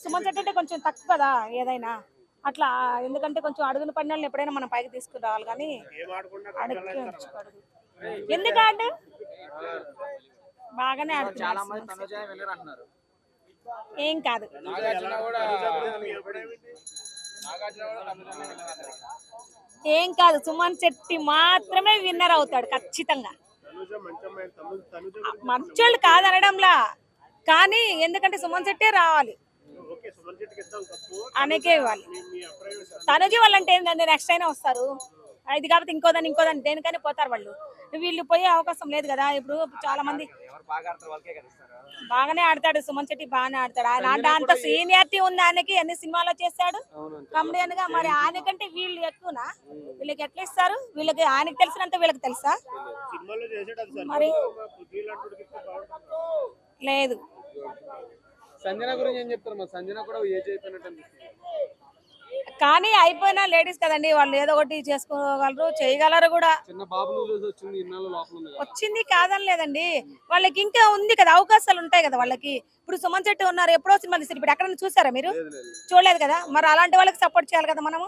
సుమన్ శెట్టి అంటే కొంచెం తక్కువ కదా ఏదైనా అట్లా. ఎందుకంటే కొంచెం అడుగున పడిన వాళ్ళని ఎప్పుడైనా మనం పైకి తీసుకుని రావాలి కానీ అడుగుకే ఉంచుకోడు. ఎందుకంటే బాగానే ఆడుతున్నారు సుమన్ శెట్టి. ఏం కాదు, ఏం కాదు. సుమన్ శెట్టి మాత్రమే విన్నర్ అవుతాడు ఖచ్చితంగా. మంచోళ్ళు కాదనడంలా, కానీ ఎందుకంటే సుమన్ శెట్టే రావాలి, ఆయనకే ఇవ్వాలి. తనుజ వాళ్ళంటే ఏంటంటే నెక్స్ట్ అయినా వస్తారు, ఇది కాబట్టి ఇంకోదాన్ని దేనికైనా పోతారు వాళ్ళు. వీళ్ళు పోయే అవకాశం లేదు కదా. ఇప్పుడు చాలా మంది బాగానే ఆడతాడు సుమన్ శెట్టి, బాగానే ఆడతాడు. ఆయన అంత సీనియారిటీ ఉంది ఆయనకి, ఎన్ని సినిమాలో చేశాడు కమెడియన్ గా. మరి ఆయనకంటే వీళ్ళు ఎక్కువనా? వీళ్ళకి ఎట్లా ఇస్తారు? వీళ్ళకి ఆయనకి తెలిసినంత వీళ్ళకి తెలుసా? మరి లేదు. సంజన గురించి ఏం చెప్తారు? మరి సంజన కూడా ఏజ్ అయిపోయినట్టు అనిపిస్తుంది. కానీ అయిపోయినా లేడీస్ కదండి, వాళ్ళు ఏదో ఒకటి చేసుకోగలరు, చేయగలరు కూడా. చిన్న బాబు వచ్చింది, ఇన్నాళ్ళు లోపల ఉంది. వచ్చింది కాదని లేదండి, వాళ్ళకి ఇంకా ఉంది కదా, అవకాశాలు ఉంటాయి కదా వాళ్ళకి. ఇప్పుడు సుమన్ శెట్టి ఉన్నారు, ఎప్పుడో సినిమా తీస్తారు. ఇప్పుడు ఎక్కడ చూసారా మీరు? చూడలేదు కదా. మరి అలాంటి వాళ్ళకి సపోర్ట్ చేయాలి కదా మనము.